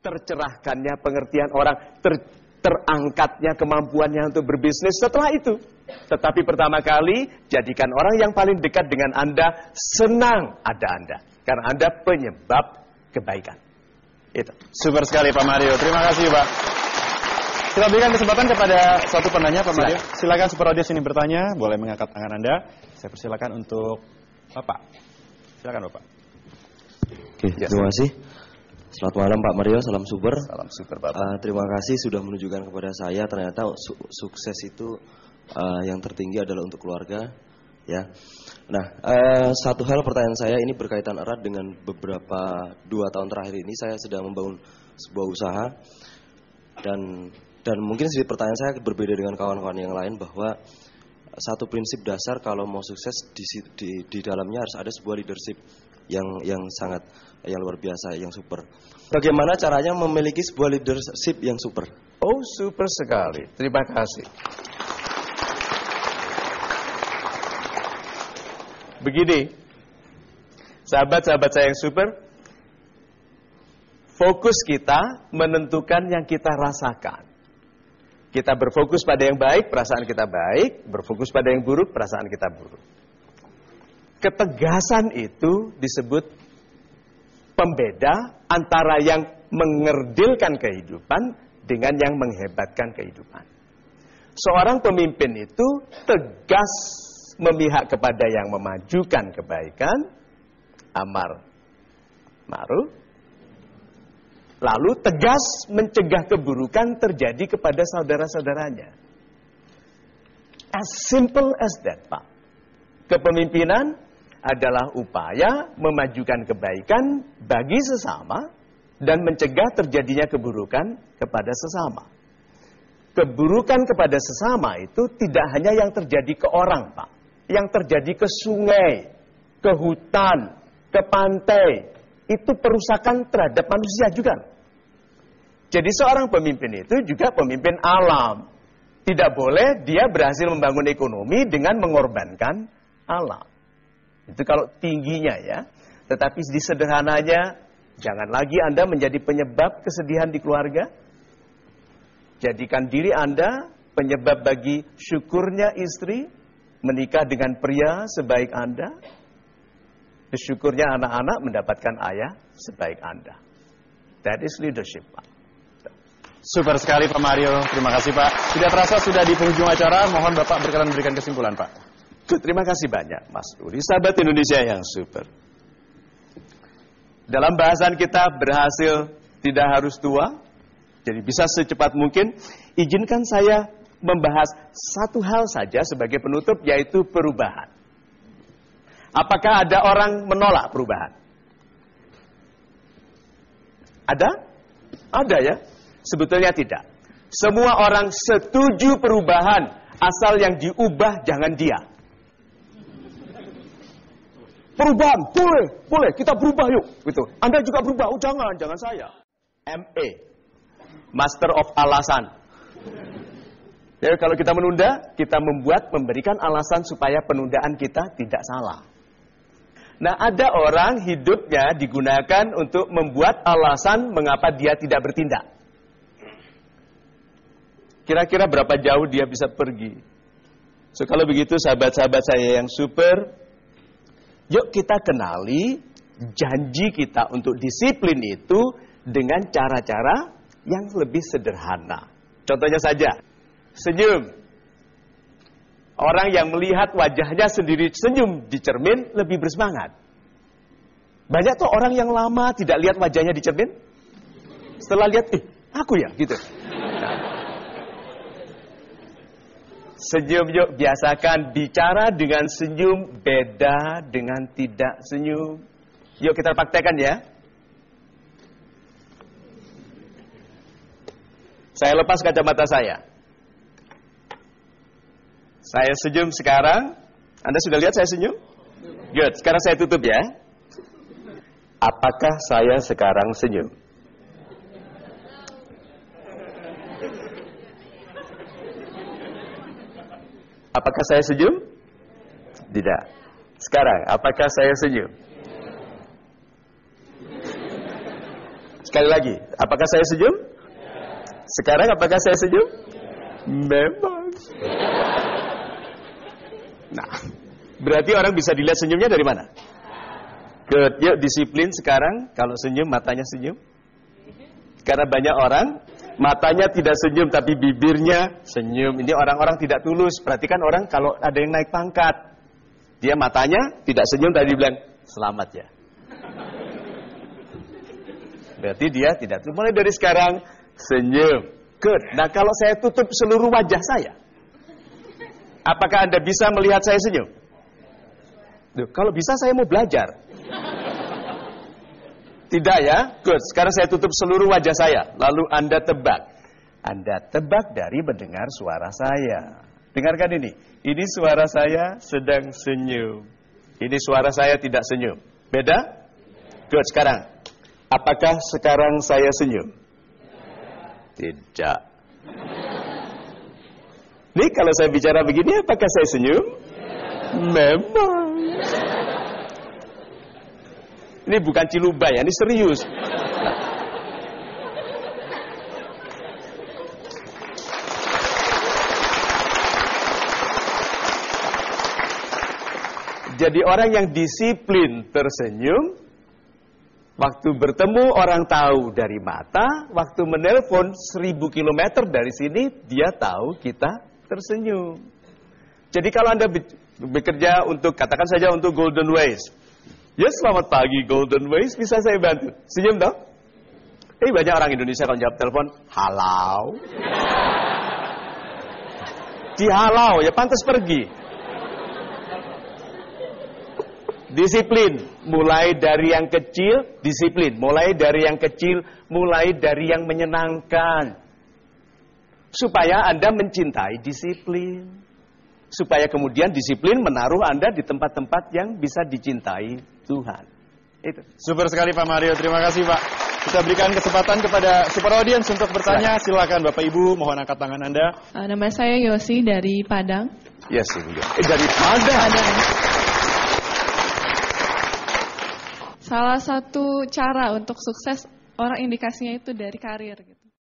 tercerahkannya pengertian orang, terangkatnya kemampuannya untuk berbisnis setelah itu. Tetapi pertama kali, jadikan orang yang paling dekat dengan Anda senang ada Anda. Karena Anda penyebab kebaikan. Itu. Super sekali Pak Mario. Terima kasih Pak. Kita berikan kesempatan kepada satu penanya Pak Mario. Silakan super audience ini bertanya. Boleh mengangkat tangan Anda. Saya persilakan untuk Bapak. Silakan Bapak. Oke, terima kasih. Selamat malam Pak Mario, salam super. Salam super Bapak. Terima kasih sudah menunjukkan kepada saya ternyata sukses itu yang tertinggi adalah untuk keluarga. Ya. Nah, satu hal pertanyaan saya ini berkaitan erat dengan beberapa 2 tahun terakhir ini saya sedang membangun sebuah usaha dan mungkin sedikit pertanyaan saya berbeda dengan kawan-kawan yang lain bahwa satu prinsip dasar kalau mau sukses di dalamnya harus ada sebuah leadership yang sangat yang luar biasa, yang super. Bagaimana caranya memiliki sebuah leadership yang super? Oh, super sekali. Terima kasih. Begini, sahabat-sahabat saya yang super, fokus kita menentukan yang kita rasakan. Kita berfokus pada yang baik, perasaan kita baik. Berfokus pada yang buruk, perasaan kita buruk. Ketegasan itu disebut pembeda antara yang mengerdilkan kehidupan dengan yang menghebatkan kehidupan. Seorang pemimpin itu tegas memihak kepada yang memajukan kebaikan, amar ma'ruf, lalu tegas mencegah keburukan terjadi kepada saudara-saudaranya. As simple as that, Pak. Kepemimpinan adalah upaya memajukan kebaikan bagi sesama dan mencegah terjadinya keburukan kepada sesama. Keburukan kepada sesama itu tidak hanya yang terjadi ke orang, Pak. Yang terjadi ke sungai, ke hutan, ke pantai. Itu perusakan terhadap manusia juga. Jadi seorang pemimpin itu juga pemimpin alam. Tidak boleh dia berhasil membangun ekonomi dengan mengorbankan alam. Itu kalau tingginya ya. Tetapi di sederhananya, jangan lagi Anda menjadi penyebab kesedihan di keluarga. Jadikan diri Anda penyebab bagi syukurnya istri, menikah dengan pria sebaik Anda. Syukurnya anak-anak mendapatkan ayah sebaik Anda. That is leadership, Pak. Super sekali Pak Mario. Terima kasih Pak. Tidak terasa sudah di penghujung acara. Mohon Bapak berkenan memberikan kesimpulan Pak. Terima kasih banyak Mas Rudi. Sahabat Indonesia yang super. Dalam bahasan kita berhasil tidak harus tua. Jadi bisa secepat mungkin. Izinkan saya membahas satu hal saja sebagai penutup, yaitu perubahan. Apakah ada orang menolak perubahan? Ada? Ada ya? Sebetulnya tidak. Semua orang setuju perubahan, asal yang diubah jangan dia. Perubahan, boleh, kita berubah yuk. Gitu. Anda juga berubah, oh jangan saya. MA, Master of Alasan. Ya, kalau kita menunda, kita memberikan alasan supaya penundaan kita tidak salah. Nah, ada orang hidupnya digunakan untuk membuat alasan mengapa dia tidak bertindak. Kira-kira berapa jauh dia bisa pergi? So, kalau begitu sahabat-sahabat saya yang super, yuk kita kenali janji kita untuk disiplin itu dengan cara-cara yang lebih sederhana. Contohnya saja, senyum. Orang yang melihat wajahnya sendiri senyum di cermin lebih bersemangat. Banyak tuh orang yang lama tidak lihat wajahnya di cermin. Setelah lihat, aku ya, gitu. Senyum yuk, biasakan bicara dengan senyum beda dengan tidak senyum. Yuk kita praktekkan ya. Saya lepas kacamata saya. Saya senyum sekarang. Anda sudah lihat saya senyum? Good, sekarang saya tutup ya. Apakah saya sekarang senyum? Apakah saya senyum? Tidak. Sekarang, apakah saya senyum? Sekali lagi, apakah saya senyum? Sekarang apakah saya senyum? Memang. Nah, berarti orang bisa dilihat senyumnya dari mana? Good. Yuk disiplin sekarang. Kalau senyum matanya senyum. Karena banyak orang matanya tidak senyum tapi bibirnya senyum. Ini orang-orang tidak tulus. Perhatikan orang kalau ada yang naik pangkat, dia matanya tidak senyum tadi bilang selamat ya. Berarti dia tidak tulus. Mulai dari sekarang senyum. Good. Nah kalau saya tutup seluruh wajah saya, apakah Anda bisa melihat saya senyum? Duh, kalau bisa saya mau belajar. Tidak ya? Good. Sekarang saya tutup seluruh wajah saya. Lalu Anda tebak. Anda tebak dari mendengar suara saya. Dengarkan ini. Ini suara saya sedang senyum. Ini suara saya tidak senyum. Beda? Good. Sekarang. Apakah sekarang saya senyum? Tidak. Nih kalau saya bicara begini, apakah saya senyum? Memang. Ini bukan cilubay ya, ini serius. Jadi orang yang disiplin tersenyum, waktu bertemu orang tahu dari mata, waktu menelpon 1000 km dari sini, dia tahu kita tersenyum. Jadi kalau Anda bekerja untuk, katakan saja untuk Golden Ways, ya selamat pagi Golden Ways, bisa saya bantu? Senyum dong? Banyak orang Indonesia kalau jawab telepon, halau. Dihalau, ya pantas pergi. Disiplin, mulai dari yang kecil, disiplin. Mulai dari yang kecil, mulai dari yang menyenangkan. Supaya Anda mencintai disiplin. Supaya kemudian disiplin menaruh Anda di tempat-tempat yang bisa dicintai Tuhan. Itu. Super sekali Pak Mario, terima kasih Pak. Kita berikan kesempatan kepada super audience untuk bertanya. Silakan Bapak Ibu, mohon angkat tangan Anda. Nama saya Yosi dari Padang. Yes, dari Padang. Salah satu cara untuk sukses orang indikasinya itu dari karir gitu.